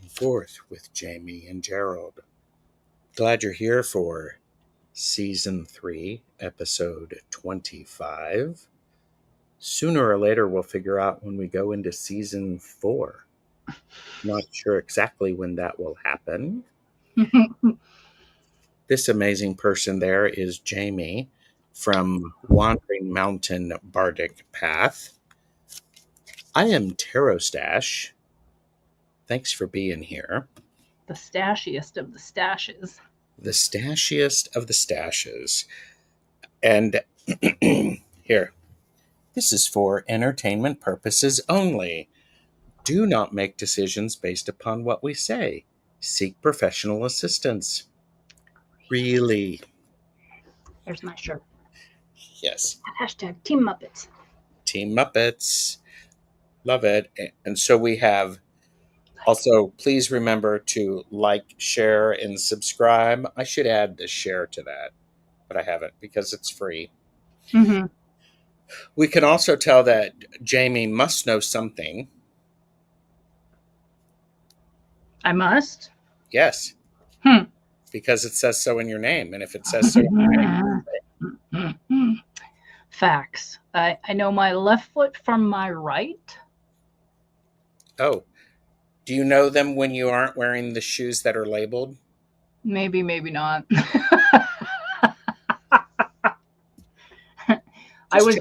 and forth with Jaime and Gerald. Glad you're here for Season 3, Episode 25. Sooner or later, we'll figure out when we go into Season 4. Not sure exactly when that will happen. This amazing person there is Jaime from Wandering Mountain Bardic Path. I am TarotStache. Thanks for being here. The stashiest of the stashes. The stashiest of the stashes. And here, this is for entertainment purposes only. Do not make decisions based upon what we say. Seek professional assistance. Really. There's my shirt. Yes. Hashtag Team Muppets. Team Muppets. Love it. And so we have also, please remember to like, share, and subscribe. I should add the share to that, but I haven't because it's free. Mm-hmm. We can also tell that Jaime must know something. I must? Yes. Because it says so in your name. And if it says so in your name, Facts. I know my left foot from my right. oh, do you know them when you aren't wearing the shoes that are labeled? Maybe, maybe not. I was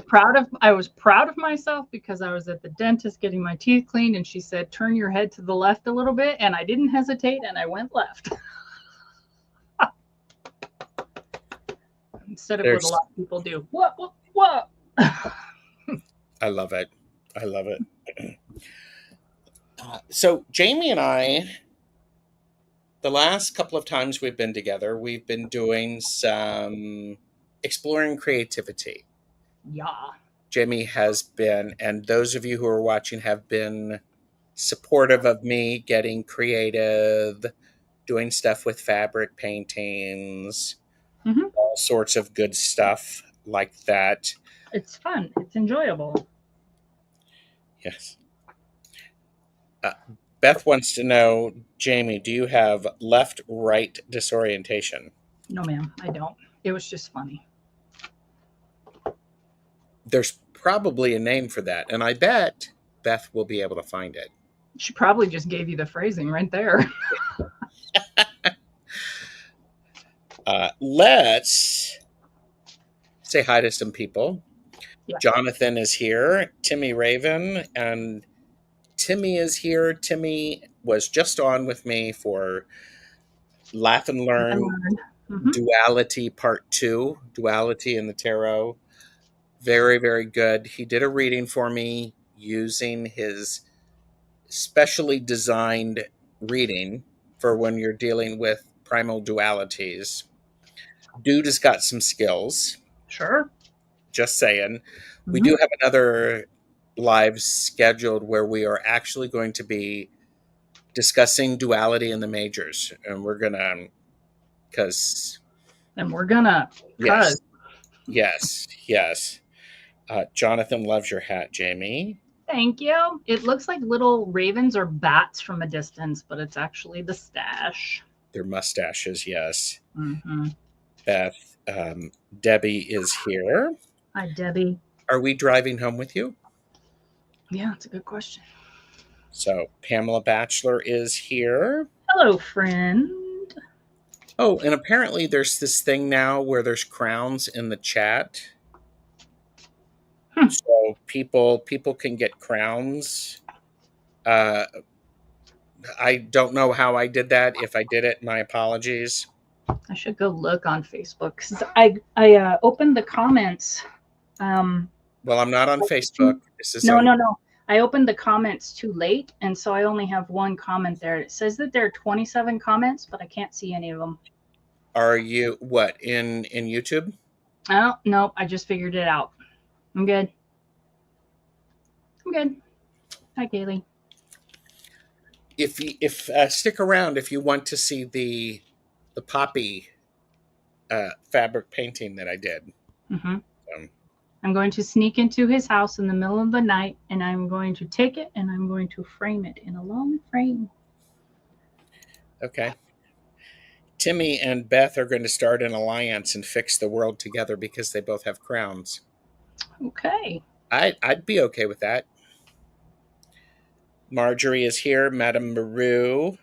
proud of myself because I was at the dentist getting my teeth cleaned and she said, turn your head to the left a little bit. And I didn't hesitate and I went left. Instead of what a lot of people do. What? I love it. I love it. So Jaime and I, the last couple of times we've been together, we've been doing some exploring creativity. Yeah. Jaime has been, and those of you who are watching have been supportive of me getting creative, doing stuff with fabric paintings, all sorts of good stuff like that. It's fun. It's enjoyable. Yes. Beth wants to know, Jaime, do you have left-right disorientation? No, ma'am, I don't. It was just funny. There's probably a name for that, and I bet Beth will be able to find it. She probably just gave you the phrasing right there. Let's say hi to some people. Yeah. Jonathan is here, Timmy Raven, and Timmy is here. Timmy was just on with me for Laugh and Learn Duality Part 2, Duality in the Tarot. Very, very good. He did a reading for me using his specially designed reading for when you're dealing with primal dualities. Dude has got some skills. Sure. Just saying. We do have another live scheduled where we are actually going to be discussing duality in the majors. And we're going to, because. And we're going to. Yes. Jonathan loves your hat, Jaime. Thank you. It looks like little ravens or bats from a distance, but it's actually the stash. Their mustaches, yes. Beth, Debbie is here. Hi, Debbie. Are we driving home with you? Yeah, that's a good question. So Pamela Batchelor is here. Hello, friend. Oh, and apparently there's this thing now where there's crowns in the chat. So people can get crowns. I don't know how I did that. If I did it, my apologies. I should go look on Facebook because I opened the comments. Well, I'm not on Facebook. No. I opened the comments too late, and so I only have one comment there. It says that there are 27 comments, but I can't see any of them. Are you, what, in YouTube? Oh, no, I just figured it out. I'm good. Hi, Kaylee. If stick around if you want to see the poppy fabric painting that I did. I'm going to sneak into his house in the middle of the night, and I'm going to take it and I'm going to frame it in a long frame. Okay. Timmy and Beth are going to start an alliance and fix the world together because they both have crowns. Okay. I'd be okay with that. Marjorie is here. Madame Maru.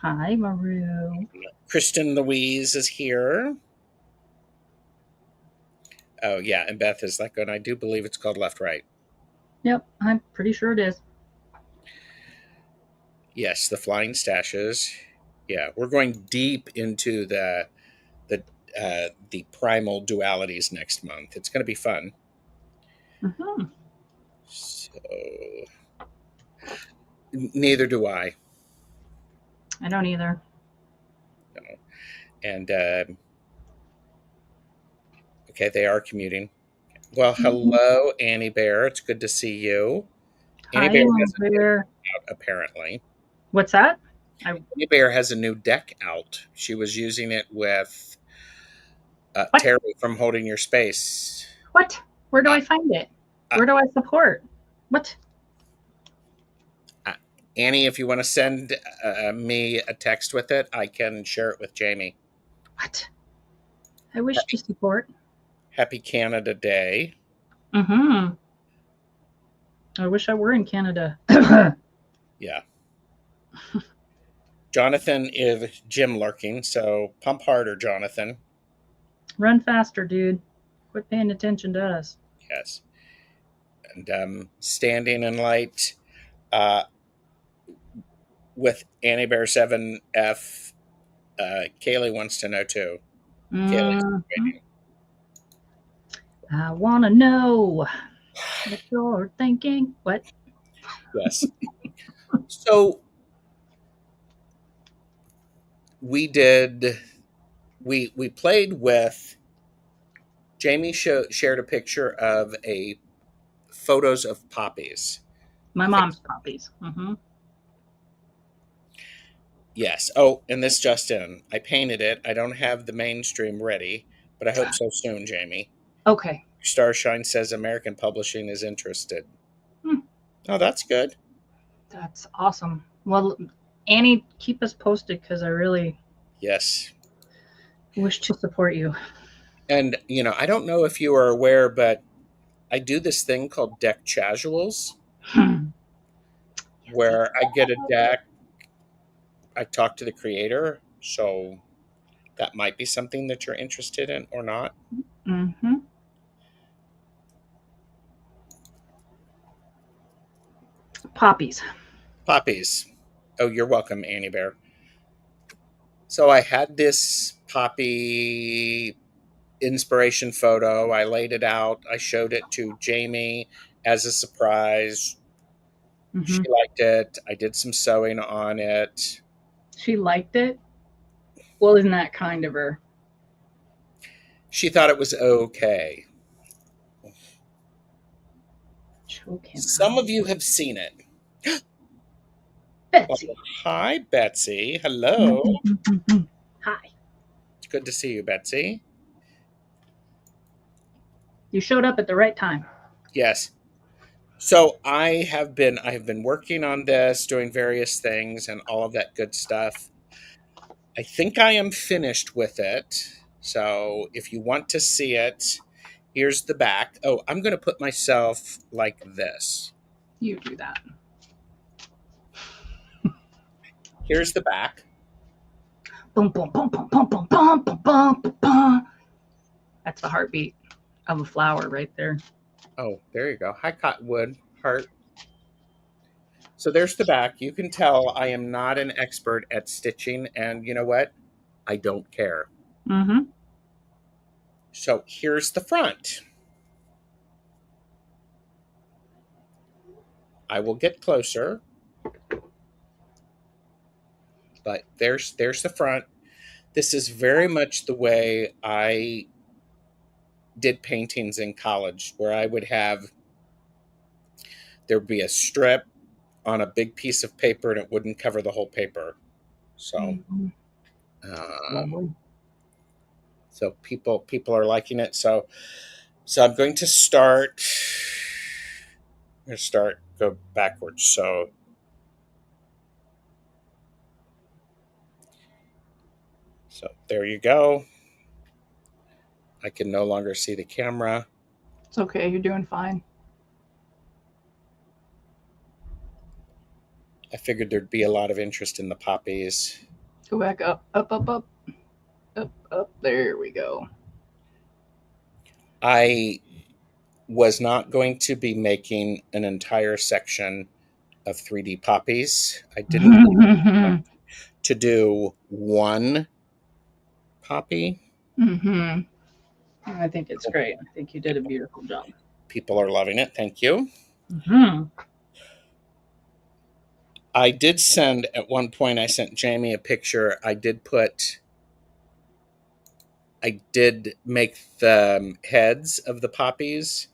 Hi, Maru. Kristen Louise is here. Oh, yeah. And Beth is like, and I do believe it's called Left Right. Yep, I'm pretty sure it is. Yes, the flying stashes. Yeah, we're going deep into the the primal dualities next month. It's going to be fun. Mm-hmm. So, neither do I. I don't either. No. And okay, they are commuting. Well, Mm-hmm. hello, Annie Bear. It's good to see you. Annie Hi, Bear has a new Bear. out apparently. What's that? I Annie Bear has a new deck out. She was using it with what? Terry from Holding Your Space. What? Where do Uh, I find it? uh, Where do I support? What? uh, Annie, if you want to send me a text with it, I can share it with Jamie. What? I wish to Happy, support. Happy Canada Day. Mm-hmm. I wish I were in Canada. Yeah. Jonathan is Jim lurking, so pump harder, Jonathan. Run faster, dude. Quit paying attention to us. Yes. And standing in light uh, with Annie Bear 7F. Kaylee wants to know too. Kaylee's Mm-hmm. waiting. I want to know what you're thinking. What? Yes. So we did. We played with Jamie. Shared a picture of a photos of poppies. My I think mom's puppies. Mm-hmm. yes. Oh, and this just in. I painted it. I don't have the mainstream ready, but I hope so soon, Jamie. Okay. Starshine says American Publishing is interested. Hmm. Oh, that's good. That's awesome. Well, Annie, keep us posted because I really Yes. wish to support you. And, I don't know if you are aware, but I do this thing called deck casuals Hmm. Yes, he where I get a deck, I talk to the creator. So that might be something that you're interested in or not. mm-hmm. Poppies. Poppies. Oh, you're welcome, Annie Bear. So I had this poppy inspiration photo. I laid it out. I showed it to Jamie as a surprise. She Mm-hmm. liked it. I did some sewing on it. She liked it. Well, isn't that kind of her? She thought it was okay. Choke him Some out. of you have seen it. Oh, Betsy. hi, Betsy. Hello. Mm-hmm. Hi. It's good to see you, Betsy. You showed up at the right time. Yes. So I have been working on this, doing various things and all of that good stuff. I think I am finished with it. So if you want to see it, here's the back. Oh, I'm going to put myself like this. You do that. Here's the back. Boom, boom, boom, boom, boom, boom, boom, boom, boom, boom, boom. That's the heartbeat of a flower right there. Oh, there you go. Hi, Cottonwood Heart. So there's the back. You can tell I am not an expert at stitching, and you know what? I don't care. Mm-hmm. So here's the front. I will get closer, but there's the front. This is very much the way I did paintings in college, where I would have there'd be a strip on a big piece of paper, and it wouldn't cover the whole paper. So, Mm-hmm. um, Lovely. so people are liking it. So I'm going to start. I'm going to start go backwards. So So there you go. I can no longer see the camera. It's okay. You're doing fine. I figured there'd be a lot of interest in the poppies. Go back up, up, up, up, up, up. There we go. I was not going to be making an entire section of 3D poppies. I didn't want to do one poppy. Mm-hmm. I think it's great. I think you did a beautiful job. People are loving it. Thank you. Mm-hmm. I did send, at one point, I sent Jamie a picture. I did make the heads of the poppies,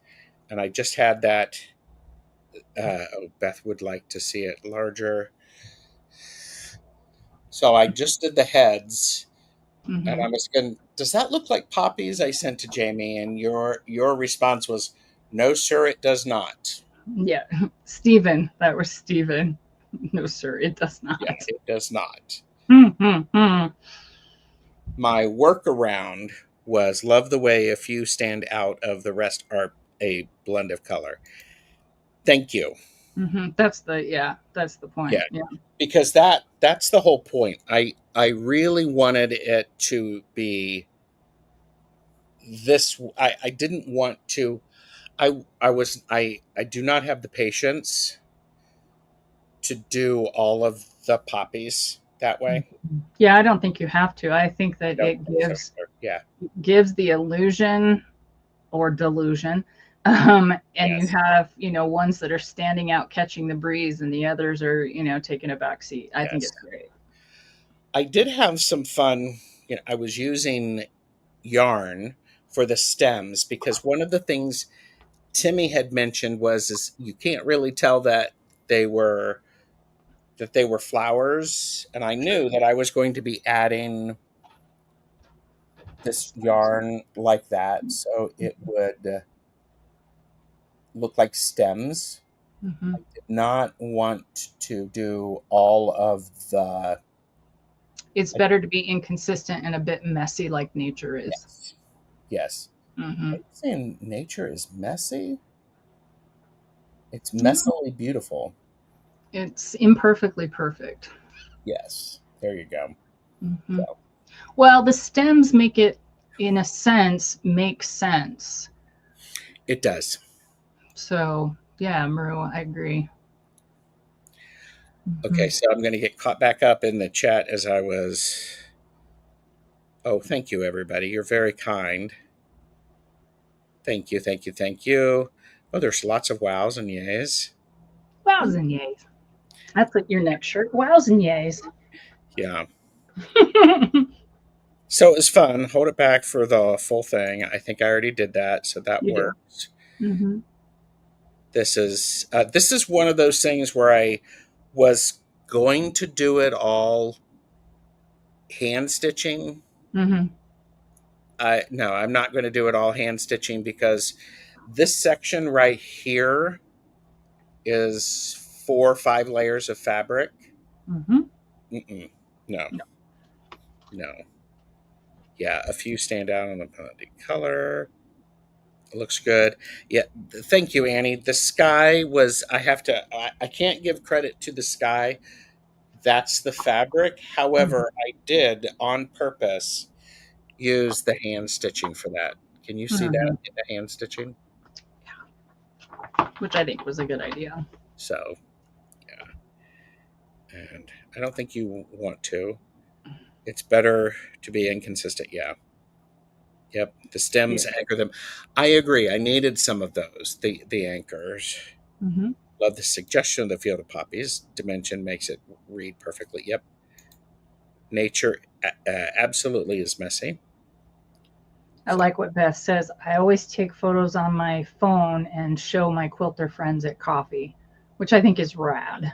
and I just had that. Beth would like to see it larger. So I just did the heads, and Mm-hmm. I was going, does that look like poppies? I sent to Jamie, and your response was, no, sir, it does not. Yeah, Stephen. That was Stephen. No, sir, it does Yeah, not. it does not. Mm-hmm. My workaround was love the way a few stand out of the rest are a blend of color. Thank you. Mm-hmm. That's the Yeah, point. Yeah. because that's the whole point. I really wanted it to be this. I didn't want to. I do not have the patience to do all of the poppies that way. Yeah, I don't think you have to. I think I that don't it think so either. Yeah. gives the illusion or delusion. And you Yes. have, ones that are standing out catching the breeze and the others are, taking a back seat. I think Yes. it's great. I did have some fun. I was using yarn for the stems because one of the things Timmy had mentioned was is you can't really tell they were that they were flowers, and I knew that I was going to be adding this yarn like that so it would look like stems. Mm-hmm. Did not want to do all of the It's better to be inconsistent and a bit messy like nature is. yes. Yes. Mm-hmm. Are you saying nature is messy? It's Yeah. messily beautiful. It's imperfectly perfect. Yes. There you go. Mm-hmm. So Well, the stems make it, in a sense, make sense. it does. So, yeah, Maru, I agree. Okay, Mm-hmm. so I'm going to get caught back up in the chat as I was. Oh, thank you, everybody. You're very kind. Thank you, thank you, thank you. Oh, there's lots of wows and yays. Wows and yays. That's like your next shirt. Wows and yays. Yeah. So it was fun. Hold it back for the full thing. I think I already did that, so that You do. works. Mm-hmm. This is one of those things where I was going to do it all hand stitching. Mm-hmm. I no, I'm not going to do it all hand stitching because this section right here is 4 or 5 layers of fabric. Mm-hmm. Mm-mm. No, No. no. Yeah, a few stand out on the color. It looks good. Yeah, thank you, Annie. The sky was, I can't give credit to the sky. That's the fabric. Mm-hmm. However, I did on purpose use the hand stitching for that. Can you see that Mm-hmm. in the hand stitching? Which I think was a good idea. So, and I don't think you want to. It's better to be inconsistent. Yeah. Yep. The Yeah. stems anchor them. I agree. I needed some of those. The anchors. Mm-hmm. Love the suggestion of the field of poppies. Dimension makes it read perfectly. Yep. Nature absolutely is messy. I So like what Beth says. I always take photos on my phone and show my quilter friends at coffee, which I think is rad.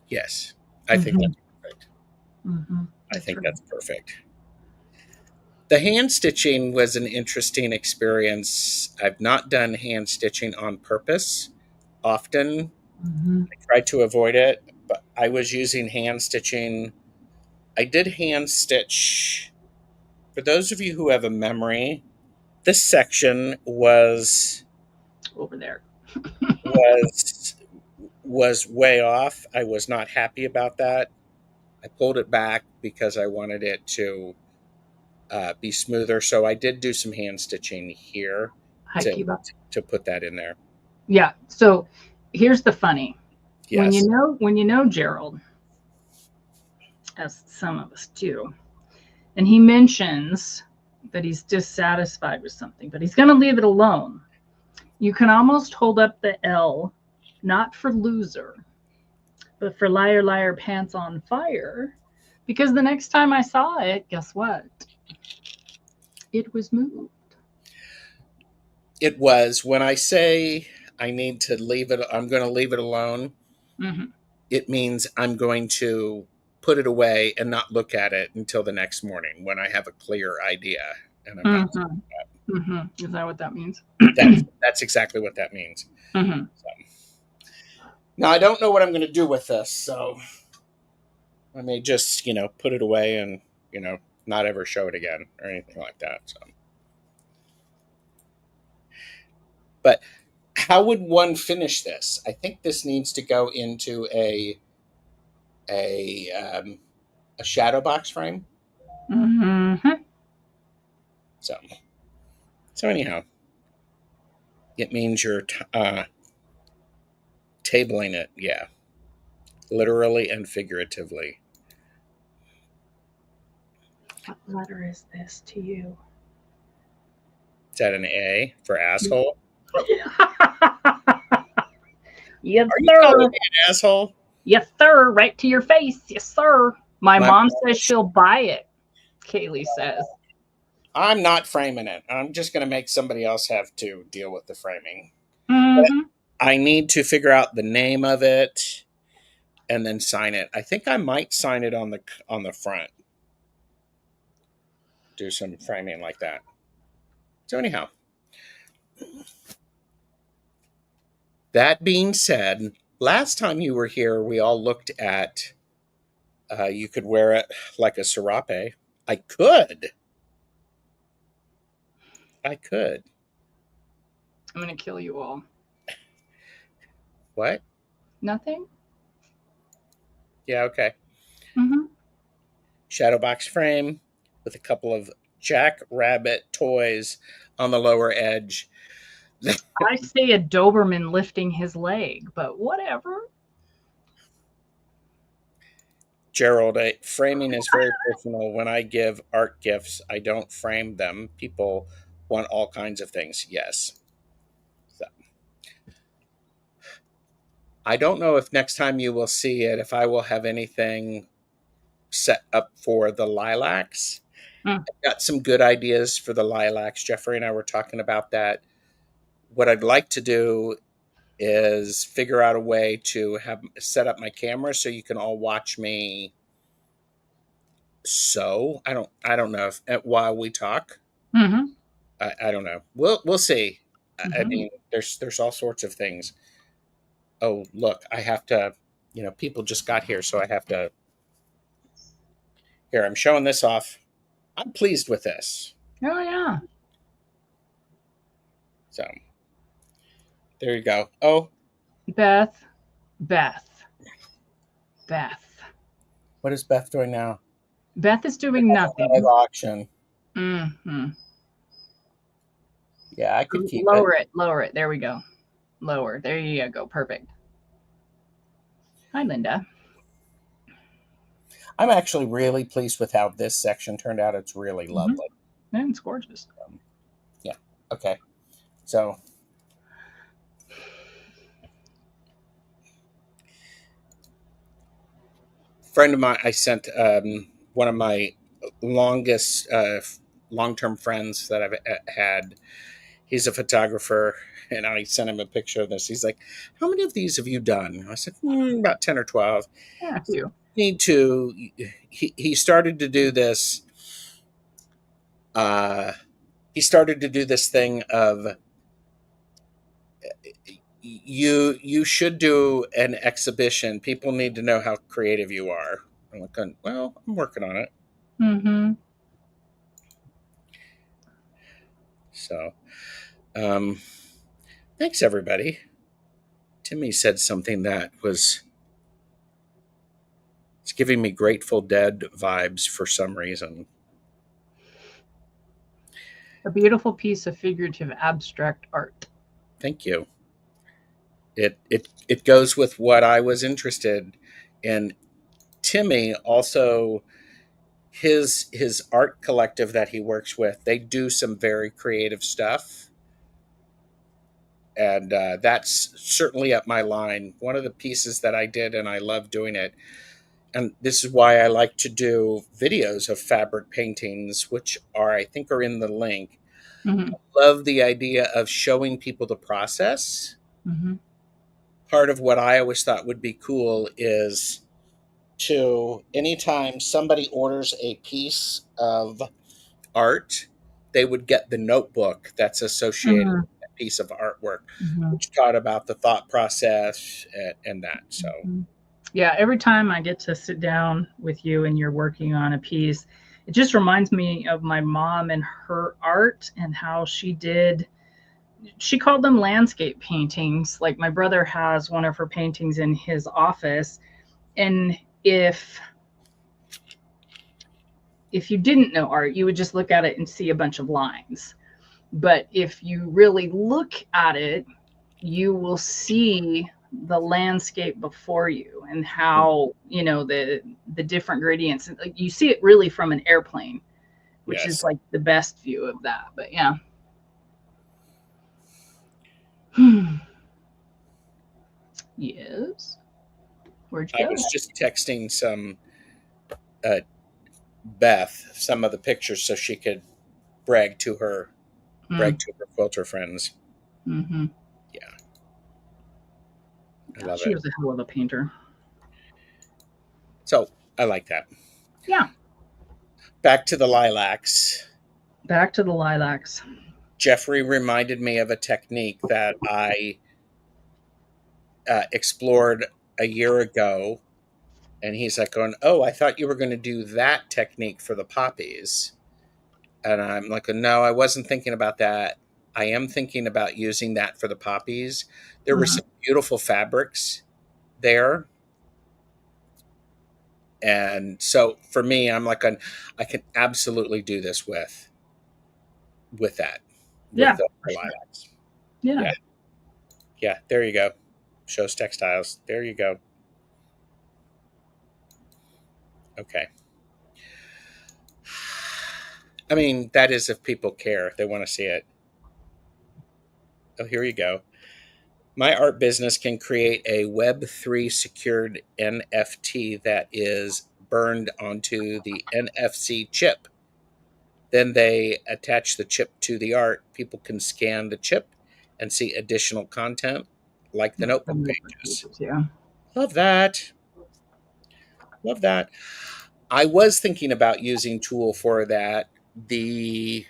yes, I think Mm-hmm. that's perfect. Mm-hmm. I That's think right. that's perfect. The hand stitching was an interesting experience. I've not done hand stitching on purpose often. Mm-hmm. I try to avoid it, but I was using hand stitching. I did hand stitch For those of you who have a memory, this section over there. was was way off. I was not happy about that. I pulled it back because I wanted it to be smoother. So I did do some hand stitching here Hi, to Kiba. to put that in there. Yeah. So here's the funny. Yes. When you know Gerald, as some of us do, and he mentions that he's dissatisfied with something, but he's going to leave it alone. You can almost hold up the L, not for loser, but for liar, liar, pants on fire, because the next time I saw it, guess what? It was moved. It was when I say I need to leave it, I'm going to leave it alone. Mm-hmm. It means I'm going to put it away and not look at it until the next morning when I have a clear idea. And I'm not. Mm-hmm. Mm-hmm. Is that what that means? That's exactly what that means. Mm-hmm. So, now I don't know what I'm going to do with this, so I may just put it away and not ever show it again or anything like that. So, but how would one finish this? I think this needs to go into a a shadow box frame. Mm-hmm. So anyhow, it means you're tabling it. Yeah, literally and figuratively. What letter is this to you? Is that an A for asshole? Yes, Are you calling sir. me an asshole? Yes, sir. Right to your face. Yes, sir. My My, mom says she'll buy it. Kaylee says. I'm not framing it. I'm just going to make somebody else have to deal with the framing. But Mm-hmm. I need to figure out the name of it and then sign it. I think I might sign it on the front. Do some framing like that. So anyhow, that being said, last time you were here, we all looked at you could wear it like a serape. I could. I could. I'm gonna kill you all. What? Nothing. Yeah, okay. Mm-hmm. Shadow box frame with a couple of jackrabbit toys on the lower edge. I see a Doberman lifting his leg, but whatever. Gerald, framing is very personal. When I give art gifts, I don't frame them. People want all kinds of things. Yes. So, I don't know if next time you will see it, if I will have anything set up for the lilacs. Mm. I've got some good ideas for the lilacs. Jeffrey and I were talking about that. What I'd like to do is figure out a way to have set up my camera so you can all watch me sew. I don't know if while we talk. Mm-hmm. I don't know. We'll see. I Mm-hmm. mean, there's all sorts of things. Oh, look, I have to. People just got here, so I have to. Here, I'm showing this off. I'm pleased with this. Oh yeah. So there you go. Oh, Beth. Beth. Beth. what is Beth doing now? Beth is doing Live nothing. auction. Mm-hmm. Yeah, I could keep it. Lower it. Lower it. There we go. Lower. There you go. Perfect. Hi, Linda. I'm actually really pleased with how this section turned out. It's really Mm-hmm. lovely. And it's gorgeous. Yeah. Okay. So friend of mine, I sent one of my longest long-term friends that I've had. He's a photographer, and I sent him a picture of this. He's like, "How many of these have you done?" I said, "About 10 or 12." Yeah, a few. Need to. He started to do this. Uh, he started to do this thing of you should do an exhibition. People need to know how creative you are. I'm like, well, I'm working on it. Mm-hmm. So, um, thanks everybody. Timmy said something that was it's giving me Grateful Dead vibes for some reason. A beautiful piece of figurative abstract art. Thank you. It goes with what I was interested in. Timmy also his art collective that he works with, they do some very creative stuff, and that's certainly up my line. One of the pieces that I did, and I love doing it, and this is why I like to do videos of fabric paintings, which are I think are in the link. Mm-hmm. Love the idea of showing people the process. Mm-hmm. Part of what I always thought would be cool is to anytime somebody orders a piece of art, they would get the notebook that's associated Mm-hmm. with that piece of artwork, Mm-hmm. which taught about the thought process and that. So, Mm-hmm. Yeah, every time I get to sit down with you and you're working on a piece, it just reminds me of my mom and her art and how she called them landscape paintings. Like my brother has one of her paintings in his office, and if you didn't know art, you would just look at it and see a bunch of lines. But if you really look at it, you will see the landscape before you and how, the different gradients. Like you see it really from an airplane, which is yes, like the best view of that. But yeah. Yes. Where'd I you was go? just texting uh, Beth some of the pictures so she could brag to her Mm. quilter friends. Mm-hmm. Yeah, I Yeah, love she it. was a hell of a painter. So I like that. Yeah. Back to the lilacs. Back to the lilacs. Jeffrey reminded me of a technique that I explored a year ago, and he's like going, "Oh, I thought you were going to do that technique for the poppies." And I'm like, "No, I wasn't thinking about that. I am thinking about using that for the poppies." There were Mm-hmm. some beautiful fabrics there, and so for me, I'm like, I can absolutely do this with that with Yeah, the for sure. lilacs. Yeah. Yeah, yeah. There you go. Shows textiles. There you go. Okay. I mean, that is if people care. They want to see it. Oh, here you go. My art business can create a Web3 secured NFT that is burned onto the NFC chip. Then they attach the chip to the art. People can scan the chip and see additional content like the Like the notebook notebook pages. pages, yeah. Love that. Love that. I was thinking about using Tool for that. The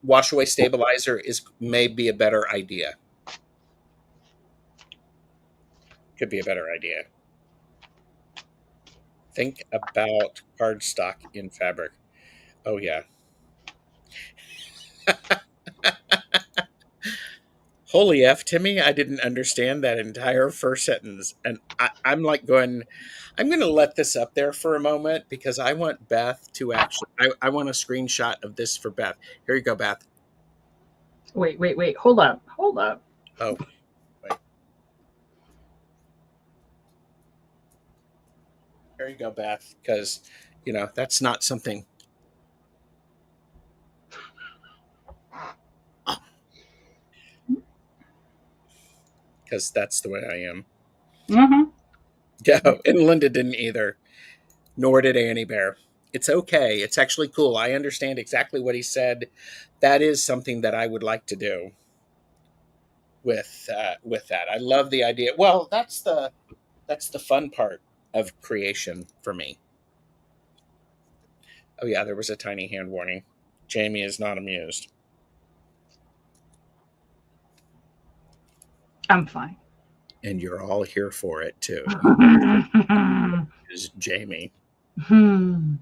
wash away stabilizer is may be a better idea. Could be a better idea. Think about cardstock in fabric. Oh yeah. Holy F, Timmy, I didn't understand that entire first sentence. And I'm like going, I'm going to let this up there for a moment because I want Beth to actually, I want a screenshot of this for Beth. Here you go, Beth. Wait. Hold up. Hold up. Oh, wait. Here you go, Beth. Because, that's not something, because that's the way I am. Mm-hmm. Yeah, and Linda didn't either, nor did Annie Bear. It's okay. It's actually cool. I understand exactly what he said. That is something that I would like to do with that. I love the idea. Well, that's the fun part of creation for me. Oh yeah, there was a tiny hand warning. Jamie is not amused, I'm fine. and you're all here for it too. Is Jamie? Hmm.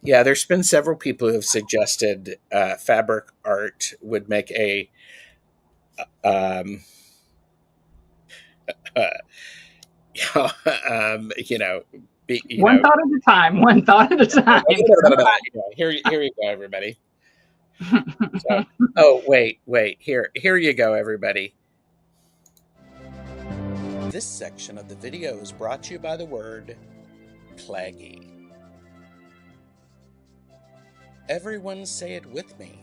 Yeah, there's been several people who have suggested fabric art would make a um, uh, you know, be, you One know. thought at a time. One thought at a time. Yeah, here you go, everybody. So, oh wait, here you go, everybody. This section of the video is brought to you by the word plaggy. Everyone say it with me.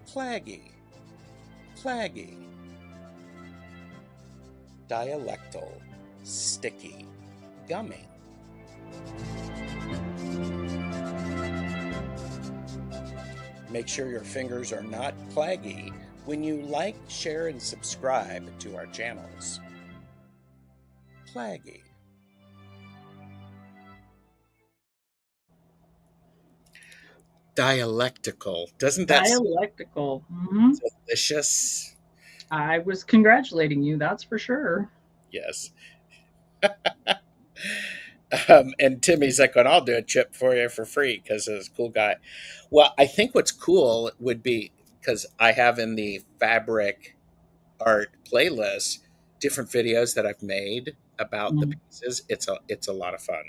Plaggy, plaggy. Dialectal, sticky, gummy. Make sure your fingers are not plaggy when you like, share, and subscribe to our channels. Plaggy. Dialectical. Doesn't that sound Dialectical. Mm-hmm. delicious? I was congratulating you, that's for sure. Yes. And Timmy's like, well, I'll do a chip for you for free because he's a cool guy. Well, I think what's cool would be because I have in the fabric art playlist different videos that I've made about the Mm, pieces. It's a lot of fun.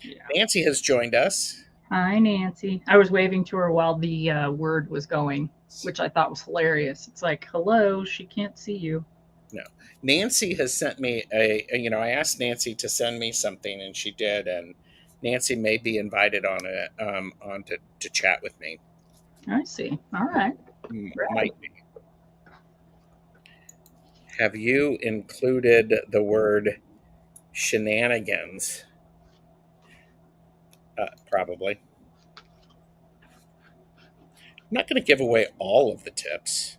yeah. Nancy has joined us. Hi, Nancy. I was waving to her while the word was going, which I thought was hilarious. It's like, hello, she can't see you. No, Nancy has sent me I asked Nancy to send me something, and she did. And Nancy may be invited on to chat with me. I see. All right. Might be. Have you included the word shenanigans? Probably. I'm not going to give away all of the tips.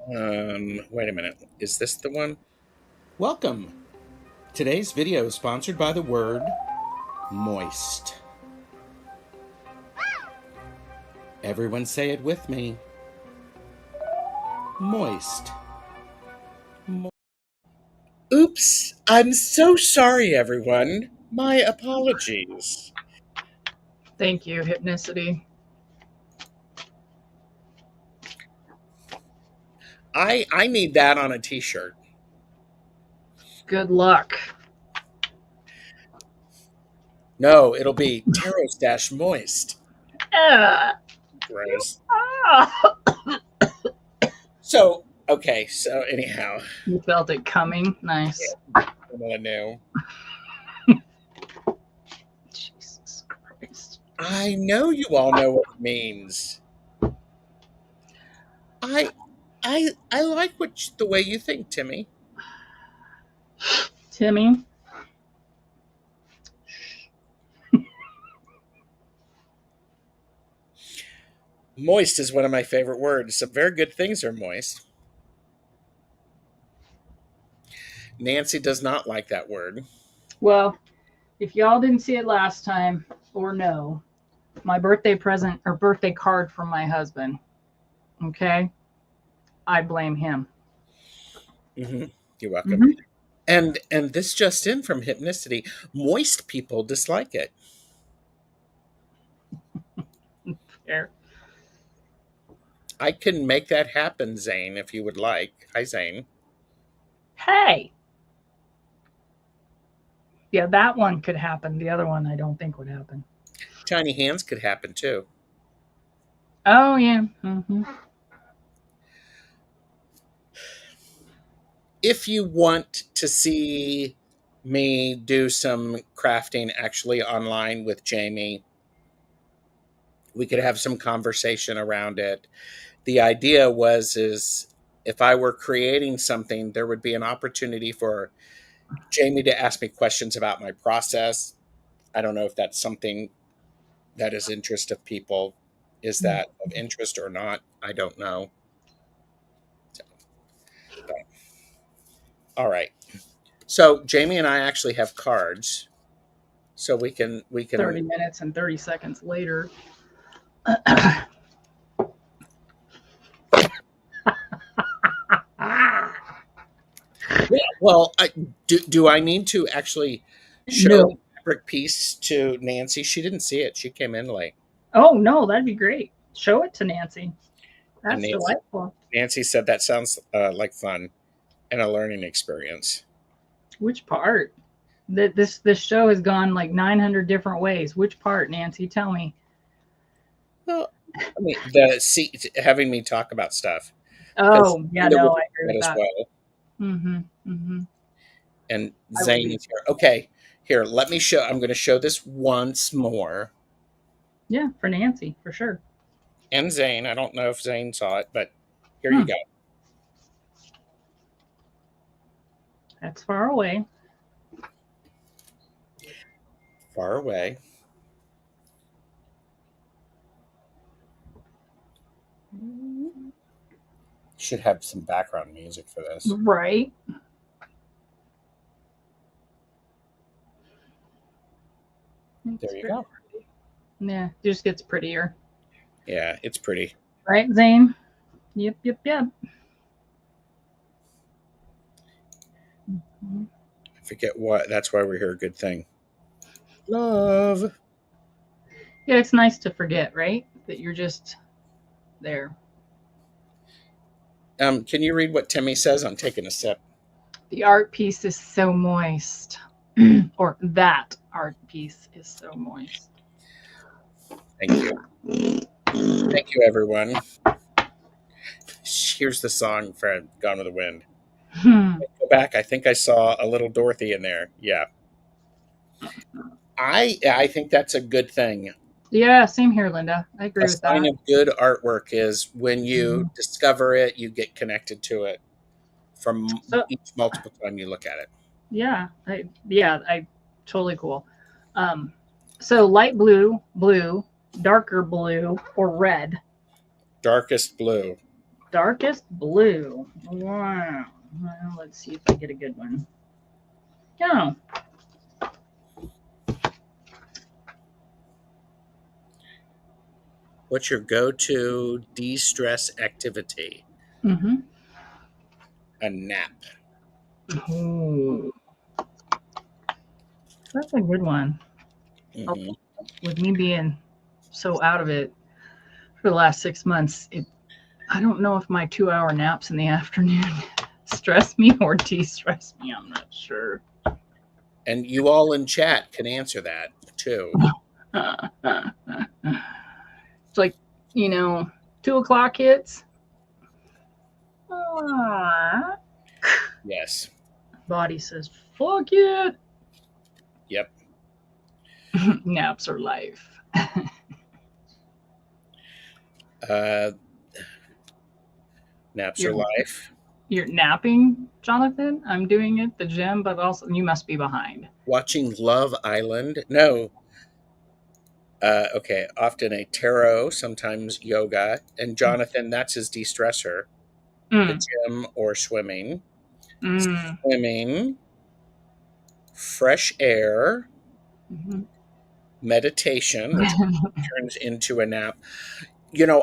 Wait a minute. Is this the one? Welcome. Today's video is sponsored by the word moist. Everyone say it with me. Moist. Oops. I'm so sorry, everyone. My apologies. Thank you, Hypnicity. I need that on a t-shirt. Good luck. No, it'll be TarotStache moist. Uh, Gross. ah. So, okay, so anyhow, You felt it coming. Nice. I know. Jesus Christ. I know you all know what it means. I I like the way you think, Timmy. Timmy. Moist is one of my favorite words. Some very good things are moist. Nancy does not like that word. Well, if y'all didn't see it last time or no, my birthday present or birthday card from my husband, okay? I blame him. Mm-hmm. You're welcome. Mm-hmm. And this just in from Hypnicity. Moist people dislike it. There. I can make that happen, Zane, if you would like. Hi, Zane. Hey. Yeah, that one could happen. The other one I don't think would happen. Tiny hands could happen too. Oh yeah. Mm-hmm. If you want to see me do some crafting actually online with Jamie, we could have some conversation around it. The idea is if I were creating something, there would be an opportunity for Jamie to ask me questions about my process. I don't know if that's something that is interest of people. Is that of interest or not? I don't know. So, all right. So Jamie and I actually have cards, so we can 30 minutes and 30 seconds later. Well, do I need to actually show No. electric piece to Nancy. She didn't see it. She came in late. Oh no, that'd be great. Show it to Nancy. And That's delightful. Nancy said that sounds like fun and a learning experience. Which part? This show has gone like 900 different ways. Which part, Nancy? Tell me. Well, I mean, having me talk about stuff because Oh yeah, Linda no, will I do agree that with as that. well. Mm-hmm. Mm-hmm. And I would Zane be. is here. Okay, here, let me show. I'm going to show this once more. Yeah, for Nancy, for sure. And Zane, I don't know if Zane saw it, but here you Hmm. go. That's far away. Far away. Should have some background music for this. Right. There It's you very go. pretty. Yeah, it just gets prettier. Yeah, it's pretty. Right, Zane? Yep, yep, yep. Mhm. I forget what. That's why we're here. Good thing. Love. Yeah, it's nice to forget, right? That you're just there. Can you read what Timmy says? I'm taking a sip. The art piece is so moist. Or that art piece is so moist. Thank you. Thank you, everyone. Here's the song for Gone with the Wind. Hmm. Go back. I think I saw a little Dorothy in there. Yeah. I think that's a good thing. Yeah, same here, Linda. I A agree with sign that. of good artwork is when you Mhm. discover it, you get connected to it from So each multiple time you look at it. I totally cool. Um, so light blue, blue, darker blue, or red. Darkest blue. Darkest blue. Wow. Well, let's see if I get a good one. Yeah. What's your go-to de-stress activity? Mm-hmm. A nap. Ooh, that's a good one. Oh, Hmm. with me being so out of it for the last 6 months, I don't know if my 2 hour naps in the afternoon stress me or de-stress me. I'm not sure. And you all in chat can answer that too. It's like, you know, 2 o'clock hits. Ah. Yes. Body says, fuck it. Yep. Naps are life. Uh, naps are You're life. you're napping, Jonathan. I'm doing it, the gym, but also you must be behind. Watching Love Island. No. Okay. Often a tarot, sometimes yoga. And Jonathan, that's his de-stressor. The Mm, gym or swimming. mm. Swimming, fresh air, Mhm. meditation, which turns into a nap.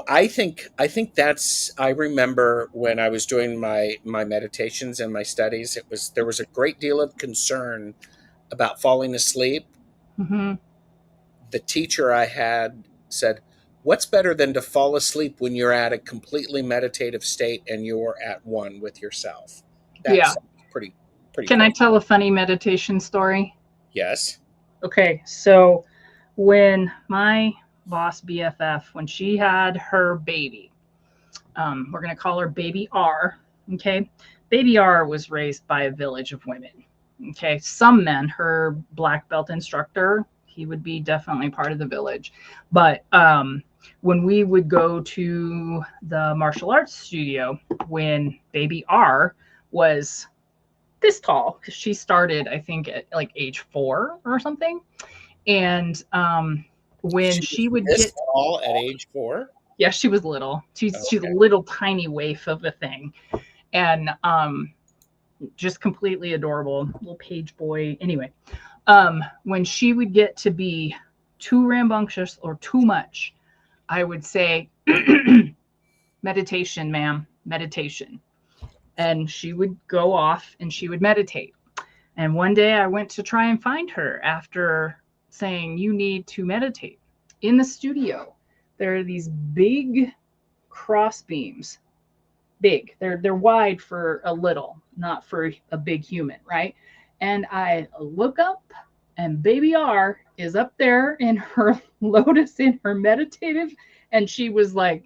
I think that's I remember when I was doing my meditations and my studies, there was a great deal of concern about falling asleep. Mhm. The teacher I had said, "What's better than to fall asleep when you're at a completely meditative state and you're at one with yourself?" Yeah. That's pretty Can I crazy. tell a funny meditation story? Yes. Okay, so when my boss BFF, when she had her baby, we're going to call her Baby R. Okay. Baby R was raised by a village of women. Okay. Some men, her black belt instructor, he would be definitely part of the village. But when we would go to the martial arts studio, when Baby R was this tall, because she started, I think, at like age 4 or something. And when She was she would this get tall at age 4? yeah, she was little. She's a Okay. little tiny waif of a thing, and just completely adorable little page boy. Anyway, when she would get to be too rambunctious or too much, I would say, "Meditation, ma'am, meditation," and she would go off and she would meditate. And one day I went to try and find her after saying, you need to meditate. In the studio, there are these big cross beams. Big. They're wide for a little, not for a big human, right? And I look up, and Baby R is up there in her lotus, in her meditative, and she was like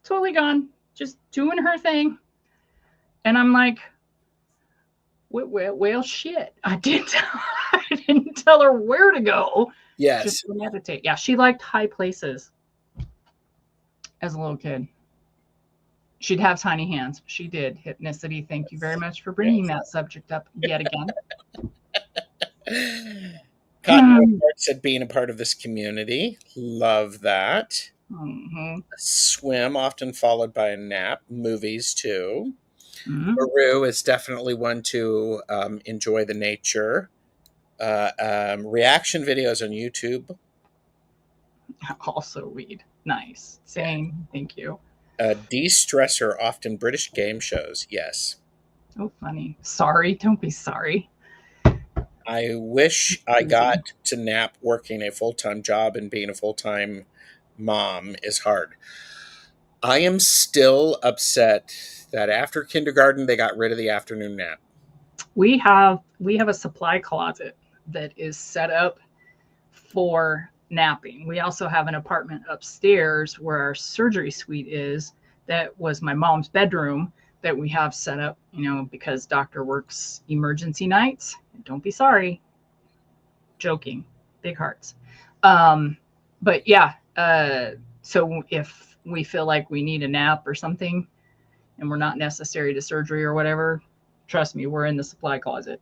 totally gone, just doing her thing. And I'm like, well, shit. I didn't tell her where to go. Yes. Just to meditate. Yeah, she liked high places as a little kid. She'd have tiny hands. She did. Hypnicity. Thank you very much for bringing that subject up yet again. Cotton said being a part of this community. Love that. Mm-hmm. Swim, often followed by a nap. Movies, too. Mm-hmm. Maru is definitely one to enjoy the nature. Reaction videos on YouTube. Also read. Nice. Same. Yeah. Thank you. De-stressor, often British game shows. Yes. Oh, funny. Sorry. Don't be sorry. I wish I got to nap working a full-time job, and being a full-time mom is hard. I am still upset that after kindergarten, they got rid of the afternoon nap. We have a supply closet that is set up for napping. We also have an apartment upstairs where our surgery suite is. That was my mom's bedroom that we have set up, because doctor works emergency nights. Don't be sorry. Joking. Big hearts. But yeah, so if we feel like we need a nap or something and we're not necessary to surgery or whatever, trust me, we're in the supply closet.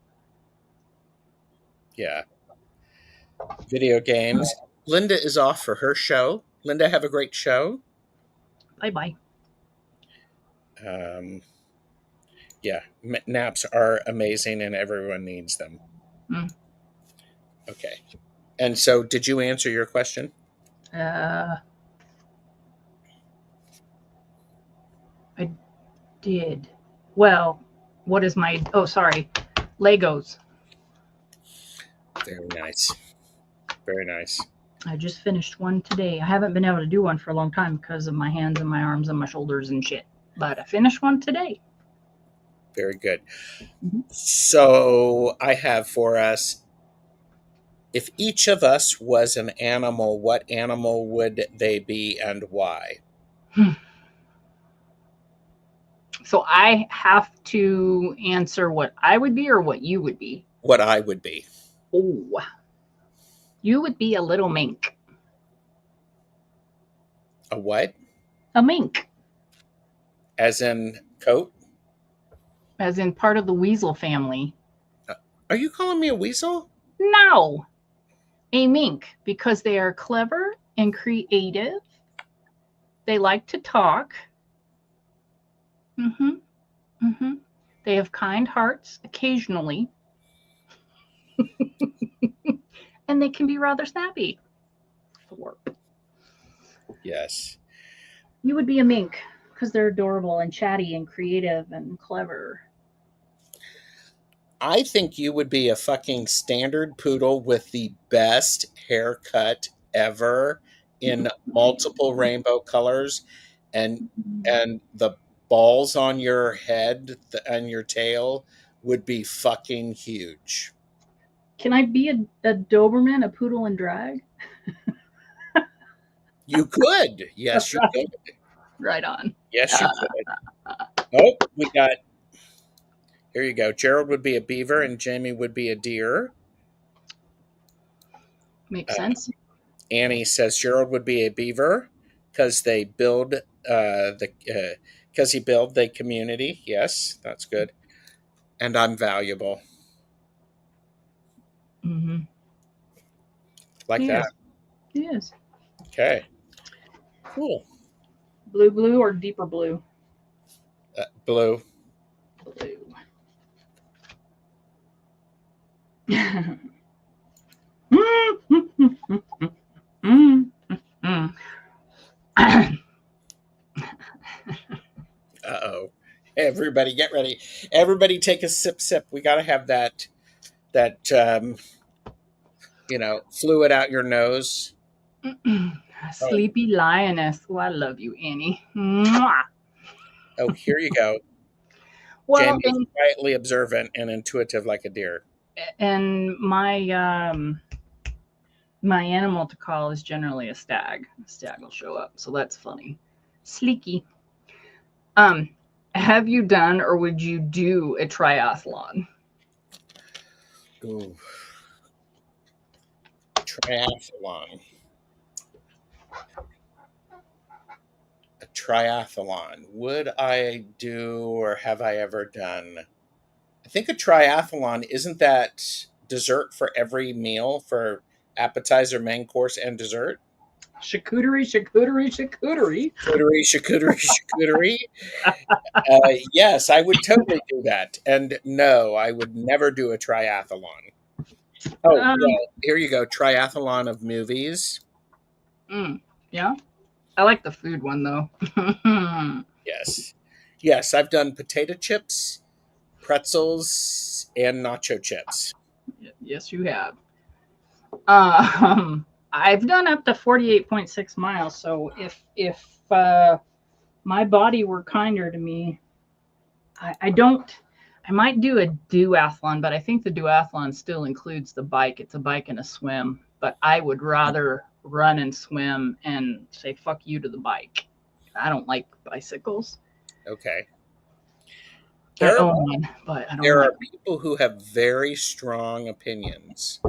Yeah. Video games. Linda is off for her show. Linda, have a great show. Bye-bye. Yeah, naps are amazing and everyone needs them. Okay. And so did you answer your question? I did. Well, what is my... Oh, sorry. Legos. Very nice. Very nice. I just finished one today. I haven't been able to do one for a long time because of my hands and my arms and my shoulders and shit. But I finished one today. Very good. Mm-hmm. So I have for us, if each of us was an animal, what animal would they be and why? So I have to answer what I would be or what you would be? What I would be. Oh. You would be a little mink. A what? A mink. As in coat? As in part of the weasel family. Are you calling me a weasel? No. A mink, because they are clever and creative. They like to talk. Mm-hmm. Mm-hmm. They have kind hearts occasionally. And they can be rather snappy. Thorpe. Yes. You would be a mink because they're adorable and chatty and creative and clever. I think you would be a fucking standard poodle with the best haircut ever in multiple rainbow colors, and the balls on your head and your tail would be fucking huge. Can I be a Doberman, a poodle in drag? You could. Yes, you could. Right on. Yes, you could. Oh, we got... Here you go. Gerald would be a beaver and Jamie would be a deer. Makes sense. Annie says Gerald would be a beaver because they build because he built the community. Yes, that's good. And I'm valuable. Mm-hmm. Like that. Yes. Okay. Cool. Blue or deeper blue? Blue. Blue. Uh-oh. Everybody get ready. Everybody take a sip. We got to have that fluid out your nose. Oh, Sleepy lioness. Oh, I love you, Annie. Mwah. oh, here you go. Well, Jamie is quietly observant and intuitive like a deer. and my animal to call is generally a stag. A stag will show up, so that's funny. Sleeky. Um, have you done or would you do a triathlon? Ooh, triathlon. A triathlon. Would I do or have I ever done? I think a triathlon isn't that dessert for every meal for appetizer, main course, and dessert? Charcuterie, charcuterie, charcuterie. Charcuterie. Yes, I would totally do that. And no, I would never do a triathlon. Oh, Um, well, here you go. Triathlon of movies. yeah, I like the food one though. Yes. Yes, I've done potato chips, pretzels, and nacho chips. Yes, you have. I've done up to 48.6 miles. So if my body were kinder to me, I don't. I might do a duathlon, but I think the duathlon still includes the bike. It's a bike and a swim. But I would rather run and swim and say fuck you to the bike. I don't like bicycles. Okay. I There are, own one, but I don't there like are people who have very strong opinions.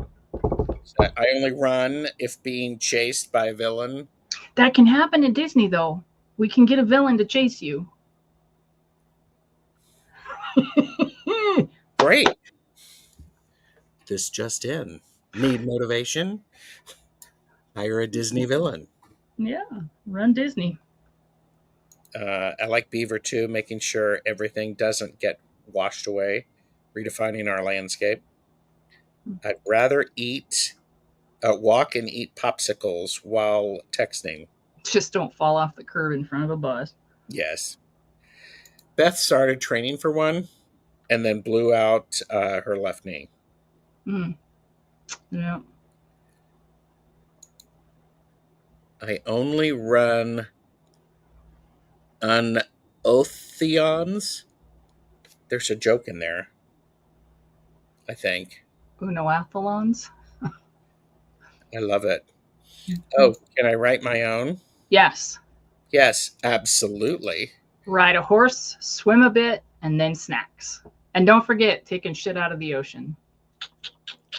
So I only run if being chased by a villain. that can happen at Disney though. We can get a villain to chase you. Great. This just in. Need motivation? Hire a Disney villain. Yeah, run Disney. I like Beaver too, making sure everything doesn't get washed away, redefining our landscape. I'd rather walk and eat popsicles while texting. Just don't fall off the curb in front of a bus. Yes. Beth started training for one and then blew out her left knee. Mm, yeah. I only run unotheons. There's a joke in there, I think. Unoathlons. I love it. Mhm. Oh, can I write my own? Yes. Yes, absolutely. Ride a horse, swim a bit, and then snacks. And don't forget taking shit out of the ocean.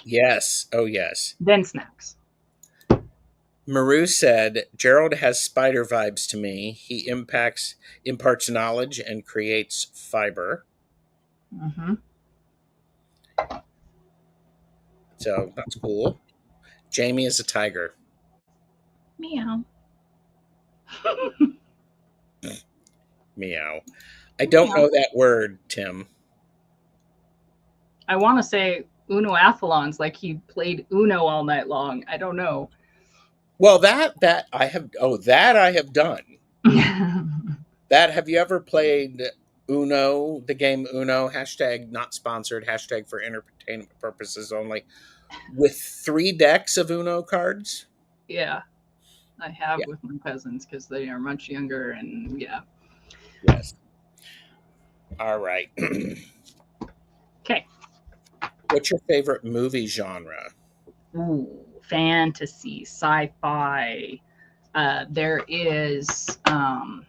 Yes. Oh, yes. Then snacks. Maru said, Gerald has spider vibes to me. He imparts knowledge and creates fiber. Mm-hmm. So that's cool. Jamie is a tiger. Meow. Meow. I don't Meow. know that word, Tim. I want to say Unoathlons, like he played Uno all night long. I don't know. Well, that I have. Oh, that I have done. That have you ever played Uno? The game Uno. Hashtag not sponsored. Hashtag for entertainment purposes only. With 3 decks of Uno cards. Yeah, I have Yeah. with my cousins because they are much younger, and yeah. Yes. All right. Okay. What's your favorite movie genre? Ooh, fantasy, sci-fi. There is oh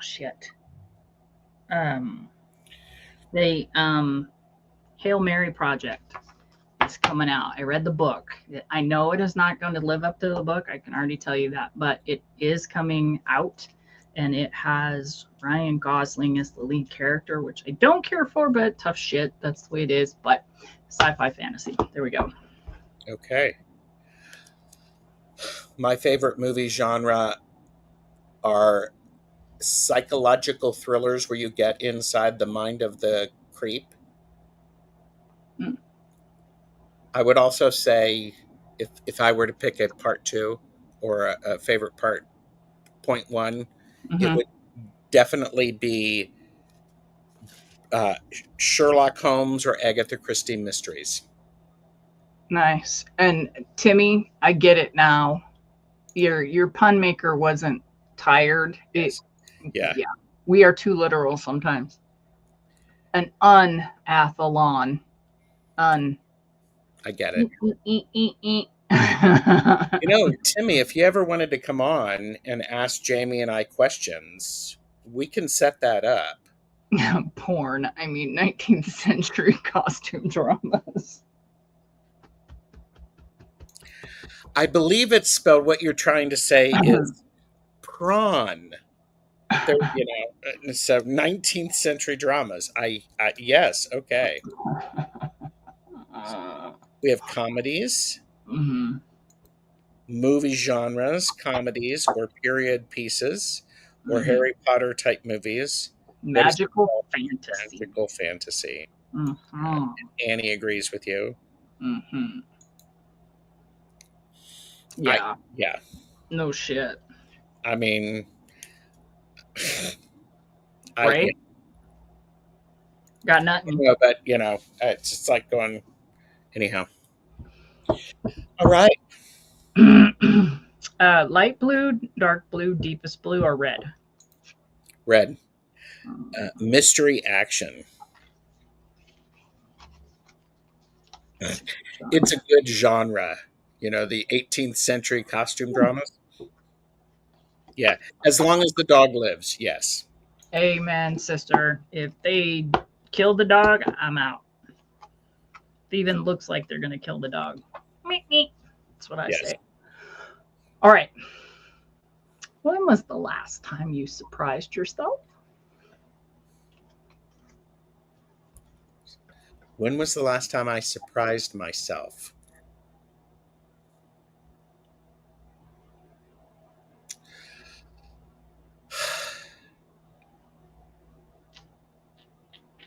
shit. Um, they Hail Mary Project is coming out. I read the book. I know it is not going to live up to the book. I can already tell you that, but it is coming out, and it has Ryan Gosling as the lead character, which I don't care for, but tough shit. That's the way it is. But sci-fi fantasy. There we go. Okay. My favorite movie genre are psychological thrillers where you get inside the mind of the creep. Mm. I would also say if I were to pick a part two or a favorite part, point one, it Mm-hmm. would definitely be uh, Sherlock Holmes or Agatha Christie mysteries. Nice. And Timmy, I get it now. Your pun maker wasn't tired. It Yes. Yeah, Yeah. We are too literal sometimes. An unathlon. Un. I get it. Timmy, if you ever wanted to come on and ask Jamie and I questions, we can set that up. Porn. I mean, 19th century costume dramas. I believe it's spelled, what you're trying to say is prawn. There, so 19th century dramas. Yes, okay. We have comedies, Mhm. movie genres, comedies or period pieces, or Mhm. Harry Potter type movies. What is it Magical called? fantasy. Magical fantasy. Mhm. Annie agrees with you. Mhm. I Yeah. Yeah. No shit. I mean, yeah, Right? Got nothing. but it's just like going anyhow. All right, Light blue, dark blue, deepest blue, or red? red. Mystery action. It's a good genre. The 18th century costume dramas. Yeah, as long as the dog lives. Yes. Amen, sister. If they kill the dog, I'm out. It even looks like they're going to kill the dog. Meep, meep. That's what I Yes. say. All right. When was the last time you surprised yourself? When was the last time I surprised myself?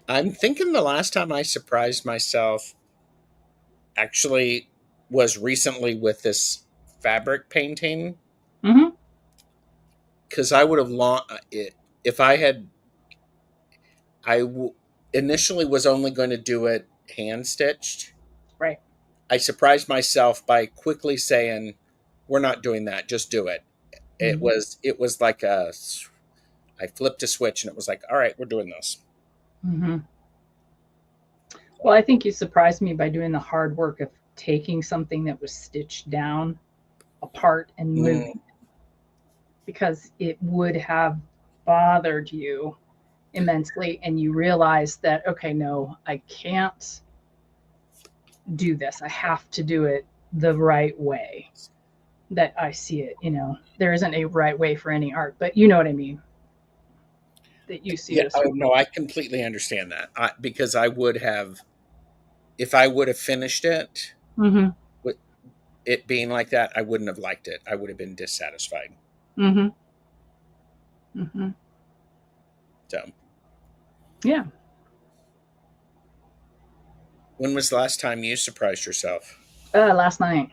I'm thinking the last time I surprised myself actually was recently with this fabric painting, Mm-hmm. because I would have long it if I had initially was only going to do it hand stitched. Right. I surprised myself by quickly saying, "We're not doing that. Just do it." Mm-hmm. It was like I flipped a switch and it was like, "All right, we're doing this." Mm-hmm. Well, So, I think you surprised me by doing the hard work of taking something that was stitched down apart and mm, moving, because it would have bothered you immensely, and you realize that, okay, no, I can't do this. I have to do it the right way that I see it. There isn't a right way for any art, but you know what I mean, that you see yeah, it a oh certain no, I completely understand that. Because I would have, if I would have finished it way. Mm-hmm. with it being like that, I wouldn't have liked it. I would have been dissatisfied. Mm-hmm. Mm-hmm. So, Yeah. when was the last time you surprised yourself? Last night.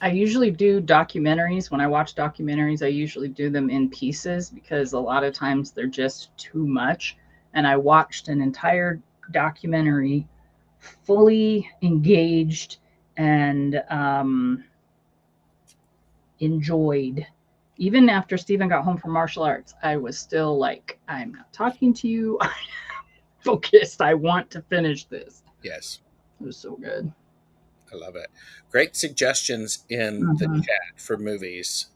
I usually do documentaries. When I watch documentaries, I usually do them in pieces because a lot of times they're just too much. And I watched an entire documentary, fully engaged and enjoyed. Even after Stephen got home from martial arts, I was still like, I'm not talking to you. I'm focused. I want to finish this. Yes, It was so good. I love it. Great suggestions in the Mm-hmm. chat for movies.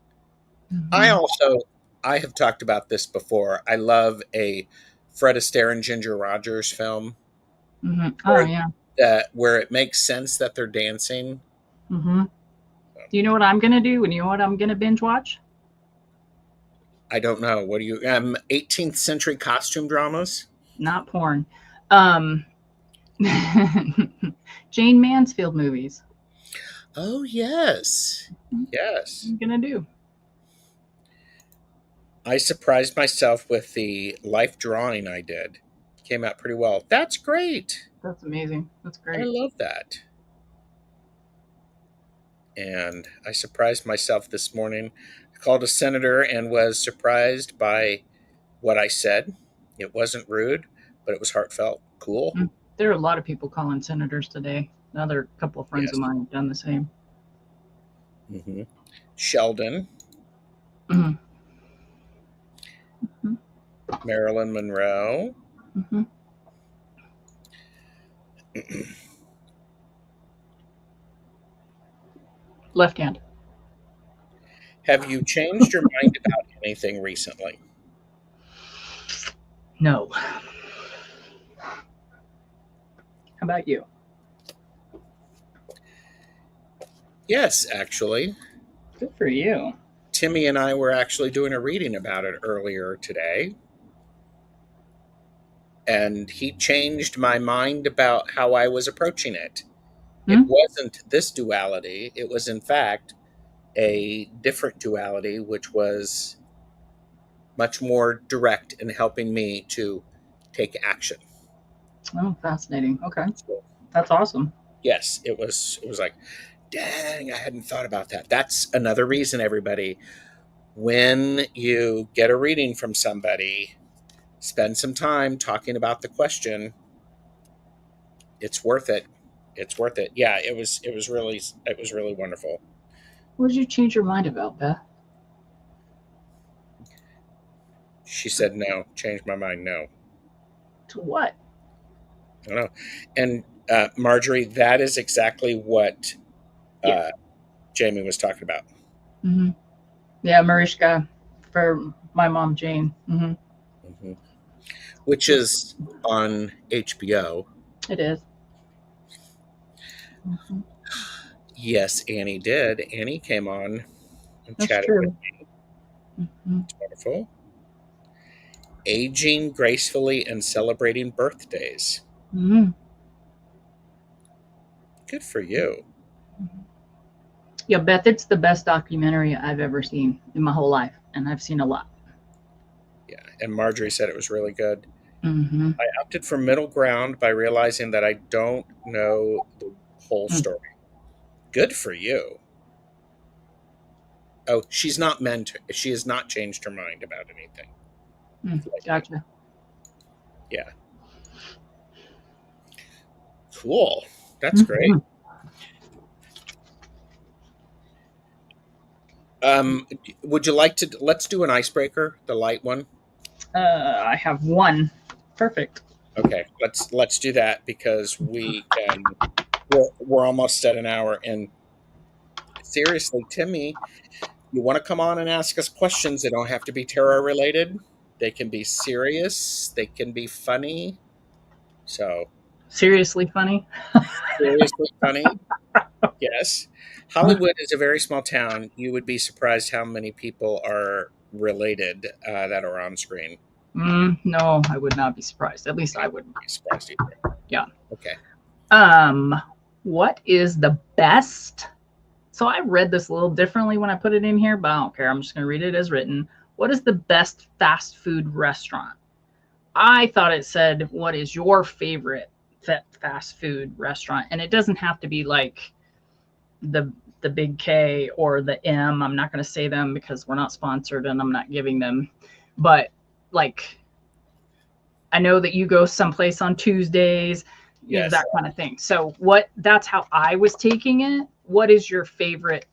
I Mm-hmm. also I have talked about this before. I love a Fred Astaire and Ginger Rogers film Mm-hmm. Oh, where yeah. where it makes sense that they're dancing. Mm-hmm. Do you know what I'm gonna do? And you know what I'm gonna binge watch? I don't know. What do you 18th century costume dramas? Not porn. Um, Jane Mansfield movies. Oh yes. What Yes. I'm gonna do. I surprised myself with the life drawing I did. Came out pretty well. That's great. That's amazing. That's I great. love that. And I surprised myself this morning. I called a senator and was surprised by what I said. It wasn't rude, but it was heartfelt. Cool. There are a lot of people calling senators today. Another couple of friends of Yes. mine have done the same. Hmm. Sheldon, Mm-hmm. Marilyn Monroe. Mm-hmm. Left hand. Have you changed your mind about anything recently? No. How about you? Yes, actually. Good for you. Timmy and I were actually doing a reading about it earlier today, and he changed my mind about how I was approaching it. It Hmm? wasn't this duality, it was, in fact, a different duality, which was much more direct in helping me to take action. Oh, fascinating. Okay. So, That's awesome. yes, it was like, dang, I hadn't thought about that. That's another reason, everybody, when you get a reading from somebody, spend some time talking about the question. It's worth it. It's worth it. Yeah, it was really wonderful. What did you change your mind about, Beth? She said no, changed my mind, no. To what? I don't know. And Marjorie, that is exactly what Yeah. uh, Jamie was talking about. Mm-hmm. Yeah, Marishka for my mom, Jane. Mm-hmm. Hmm. Which is on HBO. It is. Mm-hmm. Yes, Annie did. Annie came on and That's chatted with true. me. Mm-hmm. It's wonderful. Aging gracefully and celebrating birthdays. Mm-hmm. Good for you. Yeah, Beth, it's the best documentary I've ever seen in my whole life, and I've seen a lot. Yeah. And Marjorie said it was really good. Mm-hmm. I opted for middle ground by realizing that I don't know the whole Mm-hmm. story. Good for you. Oh, she's not meant to. She has not changed her mind about anything like that. Gotcha. Yeah. Cool. That's great. Mm-hmm. Would you like to let's do an icebreaker, the light one? I have one. Perfect. Okay, let's do that because we're almost at an hour. And seriously, Timmy, you want to come on and ask us questions? They don't have to be tarot related. They can be serious, they can be funny. So, Seriously funny. seriously funny. Yes. Hollywood is a very small town. You would be surprised how many people are related that are on screen. No, I would not be surprised. At least I I wouldn't wouldn't. be surprised either. Yeah. Okay. Um, what is the best? So I read this a little differently when I put it in here, but I don't care. I'm just going to read it as written. What is the best fast food restaurant? I thought it said, what is your favorite fast food restaurant? And it doesn't have to be like the the big K or the M. I'm not going to say them because we're not sponsored and I'm not giving them. But like I know that you go someplace on Tuesdays, you know, Yes. that kind of thing. So what that's how I was taking it. What is your favorite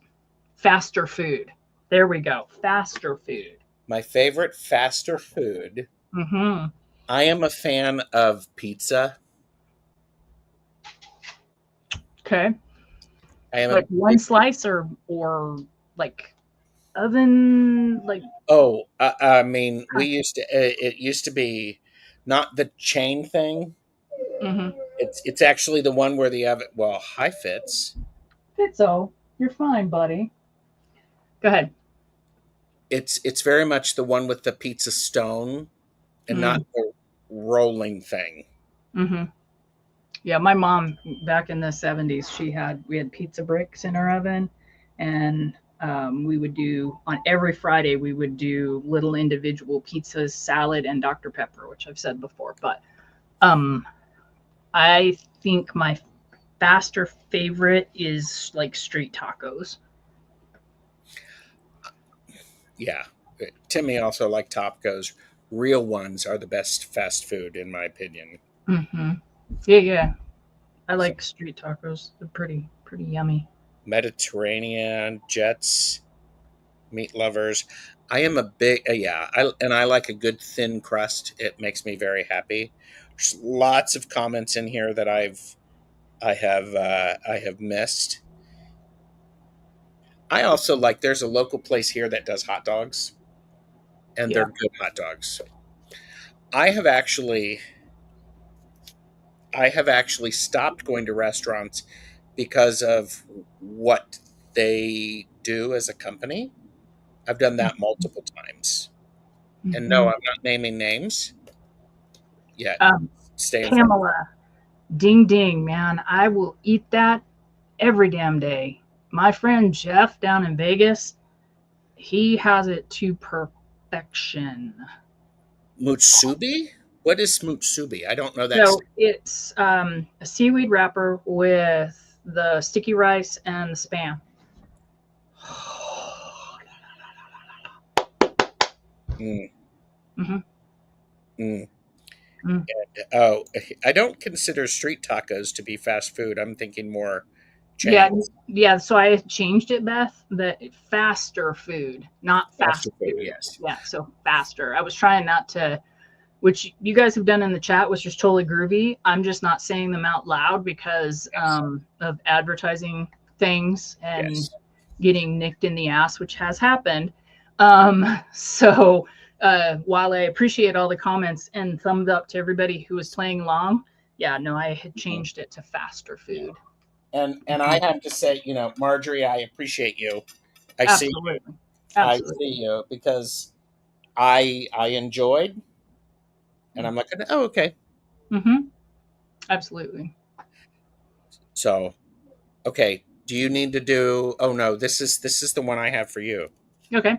faster food? There we go. Faster food. My favorite faster food. Mm-hmm. I am a fan of pizza. Okay. I am a Like one big. slice or like oven like Oh, I mean, we used to. It used to be not the chain thing. mm-hmm. It's actually the one where the oven. Well, hi Fitz. Fitzo, you're fine, buddy. Go ahead. It's very much the one with the pizza stone and not Mm, the rolling thing. mm-hmm. Yeah, my mom back in the 70s, we had pizza bricks in our oven, and we would do on every Friday we would do little individual pizzas, salad, and Dr. Pepper, which I've said before. But um, I think my faster favorite is like street tacos. Yeah. Timmy also like Topco's. Real ones are the best fast food, in my opinion. Mm-hmm. Yeah, yeah. I So like street tacos. They're pretty yummy. Mediterranean, Jets, meat lovers. I am a big yeah, I like a good thin crust. It makes me very happy. There's lots of comments in here that I have missed. I also like there's a local place here that does hot dogs and Yeah. they're good hot dogs. I have actually I have actually stopped going to restaurants because of what they do as a company. I've done that multiple times. And no, Mm-hmm. I'm not naming names yet. Um, Stay informed. Pamela, ding ding, man. I will eat that every damn day. My friend Jeff down in Vegas, he has it to perfection. Mutsubi? What is Mutsubi? I don't know that. So it's a seaweed wrapper with the sticky rice and the spam. Mm, Mm-hmm. mm. Mm. Oh, I don't consider street tacos to be fast food. I'm thinking more Yeah, chains. yeah. So I changed it, Beth. The faster food, not Faster fast food, food. yes. Yeah, so faster. I was trying not to, which you guys have done in the chat, which is totally groovy. I'm just not saying them out loud because Yes. of advertising things and Yes. getting nicked in the ass, which has happened. So while I appreciate all the comments and thumbs up to everybody who was playing along, yeah, no, I had Mhm. changed it to faster Yeah. food. And I have to say, Marjorie, I appreciate you. I see Absolutely. I see Absolutely. you because I enjoyed and I'm like, oh, okay. Mm-hmm. Absolutely. So, okay. Do you need to do oh no, this is the one I have for you. Okay.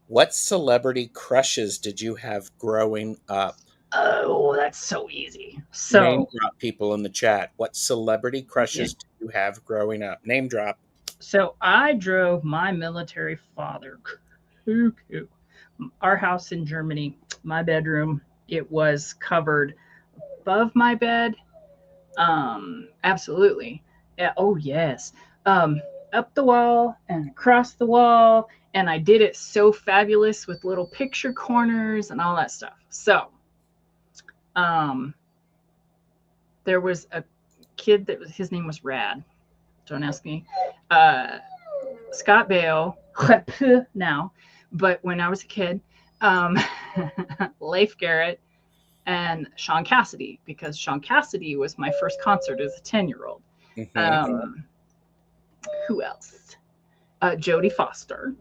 What celebrity crushes did you have growing up? Oh, that's so easy. Name So, drop people in the chat. What celebrity yeah. crushes did you have growing up? Name drop. So I drove my military father cuckoo. Our house in Germany, my bedroom, it was covered above my bed. Absolutely. Yeah, oh yes. Up the wall and across the wall, and I did it so fabulous with little picture corners and all that stuff. So, um, there was a kid that was his name was Rad. Don't ask me. Uh, Scott Baio now, but when I was a kid, um, Leif Garrett and Sean Cassidy, because Sean Cassidy was my first concert as a 10-year-old. Hmm. Um, who else? Jodie Foster.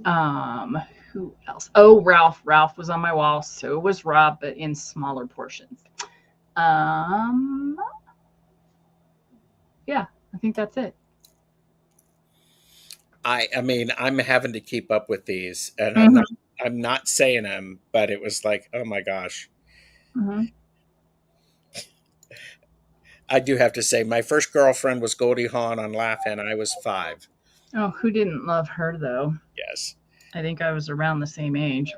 Um, who else? Oh, Ralph. Ralph was on my wall. So was Rob, but in smaller portions. Um, yeah, I think that's it. I mean, I'm having to keep up with these, and Mm-hmm, I'm not saying them, but it was like, oh my gosh. mm-hmm. I do have to say, my first girlfriend was Goldie Hawn on Laugh-In. I was 5. Oh, who didn't love her though? Yes. I think I was around the same age.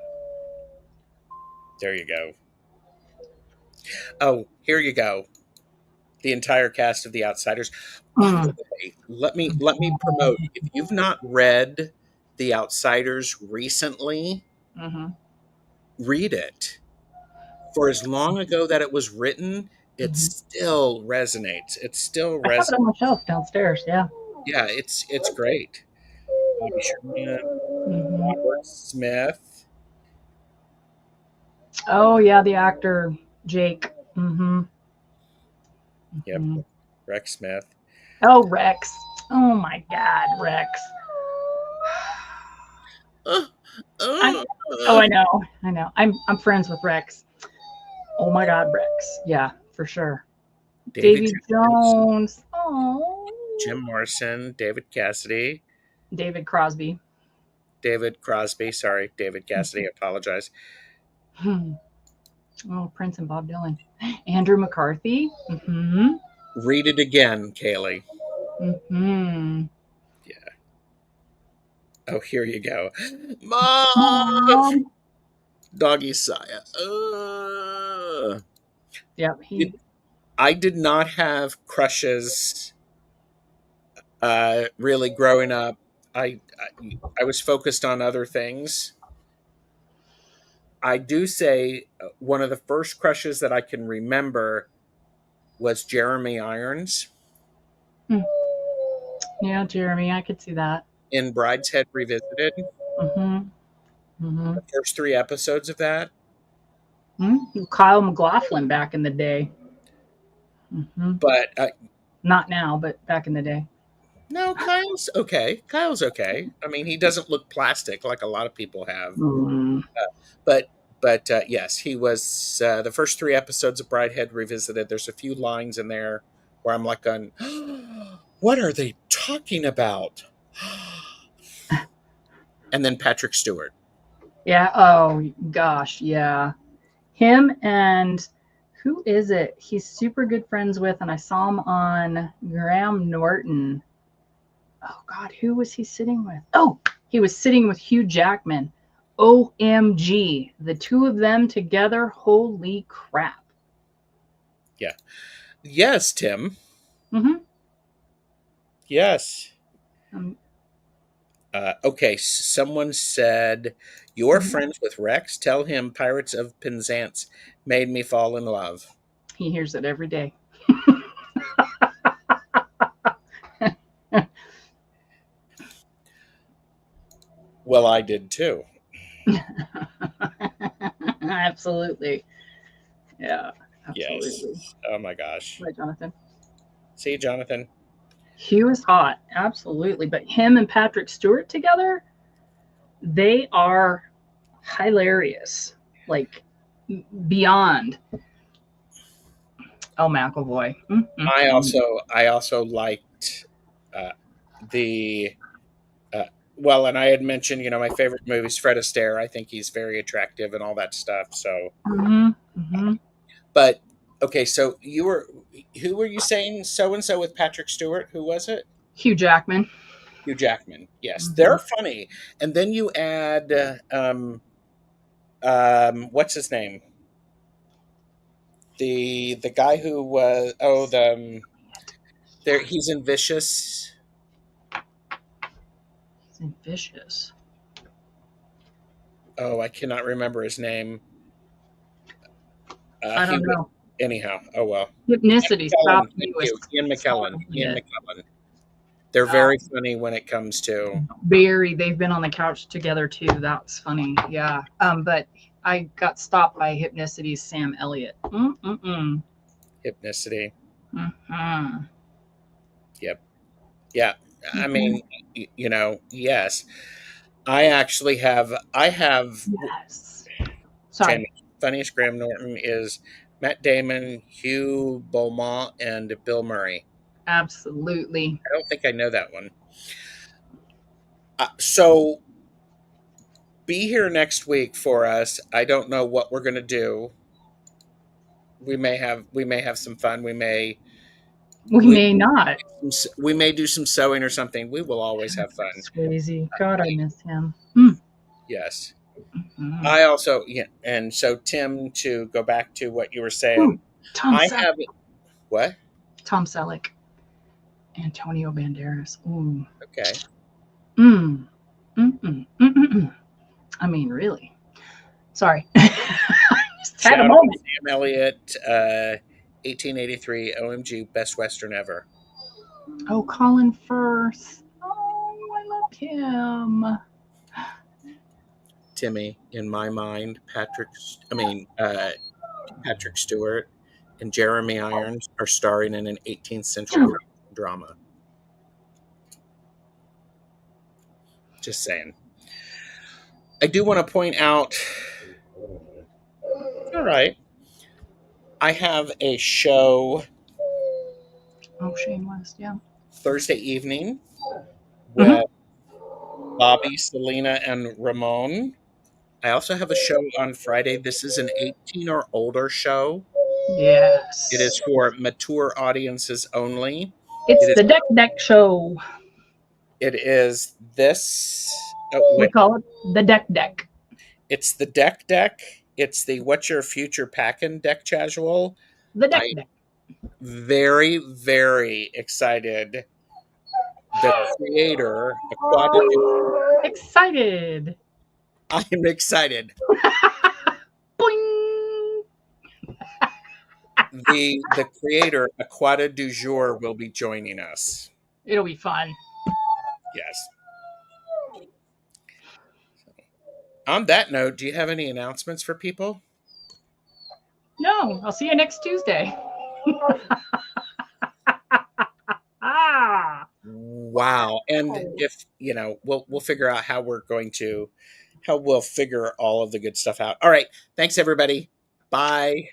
There you go. Oh, here you go. The entire cast of The Outsiders. By the Mm. way, let me promote. If you've not read The Outsiders recently, Mm-hmm. read it. For as long ago that it was written, it Mm-hmm. still resonates. It still I have it on resonates. my shelf downstairs. Yeah. Yeah, it's great. Bobby Sherman, Mm-hmm. Robert Smith. Oh yeah, the actor Jake. Mm-hmm. Yep, Mm-hmm. Rex Smith. Oh Rex. Oh my God, Rex. Uh, I'm. uh, Oh, uh. I know. I know. I'm friends with Rex. Oh my God, Rex. Yeah, for sure. Davy Davy Jones, Jones. Oh. Jim Morrison, David Cassidy, David Crosby. David Crosby. Sorry, David Cassidy. Apologize. Hmm. Oh, Prince and Bob Dylan. Andrew McCarthy. Mm-hmm. Read it again, Kaylee. Mm-hmm. Yeah. Oh, here you go. Mom. Mom. Doggy Saya. Yeah, I did not have crushes really growing up. I was focused on other things. I do say one of the first crushes that I can remember was Jeremy Irons mm, yeah, Jeremy, I could see that. in Brideshead Revisited. Mm-hmm. Mm-hmm. The first three episodes of that. Mm-hmm. Kyle McLaughlin back in the day. Mm-hmm. But Not now, but back in the day. no, Kyle's okay. Kyle's okay. I mean, he doesn't look plastic like a lot of people have. Mm. But yes, he was the first three episodes of Bridehead Revisited. There's a few lines in there where I'm like, on, what are they talking about? And then Patrick Stewart. Yeah. Oh gosh. Yeah. Him and who is it? He's super good friends with, and I saw him on Graham Norton. Oh God, who was he sitting with? Oh, he was sitting with Hugh Jackman. OMG, the two of them together. Holy crap. Yeah. Yes, Tim. Mm-hmm. Yes. Um, Okay, someone said, "You're mhm. friends with Rex. Tell him Pirates of Penzance made me fall in love." He hears it every day. Well, I did too. Absolutely. Yeah, absolutely. Yes. Oh my gosh. Right, Jonathan. See, Jonathan? He was hot, absolutely. But him and Patrick Stewart together, they are hilarious. Like beyond. Oh, McAvoy. I also liked uh, the well, and I had mentioned, my favorite movie is Fred Astaire. I think he's very attractive and all that stuff. So, Mm-hmm. Mm-hmm. but okay, so who were you saying so and so with Patrick Stewart? Who was it? Hugh Jackman. Hugh Jackman. Yes, Mm-hmm. they're funny. And then you add what's his name? The guy who was there he's in Vicious. He's vicious. Oh, I cannot remember his name. I He don't was know. anyhow. Oh well. Ian Hypnicity McKellen. stopped me Thank with you, Ian McKellen. Ian it. McKellen. They're very funny when it comes to Barry, they've been on the couch together too. That's funny. Yeah. But I got stopped by Hypnicity's Sam Elliott. Mm-mm-mm. hypnicity. Mm-hmm. Yep. Yeah. I Mm-hmm. mean, yes. I have Yes. Sorry. Jamie. Funniest Graham Norton is Matt Damon, Hugh Beaumont, and Bill Murray. Absolutely. I don't think I know that one. So be here next week for us. I don't know what we're gonna do. We may have some fun. We We may not. we may do some sewing or something. We will always have fun. Swayze. God, I miss him. Mm. Yes. Mm. I also, yeah, and so Tim, to go back to what you were saying, Ooh, Tom I Selleck. have what? Tom Selleck. Antonio Banderas. Ooh. Okay. Mm. Mm-mm. Mm-mm. I mean, really. Sorry. Just had Shout a out moment. Sam Elliott, 1883, OMG, best Western ever. Oh, Colin Firth. Oh, I love him. Timmy, in my mind, Patrick Stewart and Jeremy Irons are starring in an 18th century drama. Just saying. I do want to point out, all right, I have a show Oh, Shane West, yeah. Thursday evening Mm-hmm. with Bobby, Selena, and Ramon. I also have a show on Friday. This is an 18 or older show. It is Yes. for mature audiences only. It It's is the Deck Deck Show. it is this oh We wait, call it the Deck Deck. It's the deck. It's the What's Your Future Packin' deck casual. The deck I'm deck. very, very excited. The creator, Aquata, Excited. I'm excited. Boing. The creator, Aquata du Jour, will be joining us. It'll be fun. Yes. On that note, do you have any announcements for people? No, I'll see you next Tuesday. Ah. Wow. And if, we'll figure out how we'll figure all of the good stuff out. All right. Thanks everybody. Bye.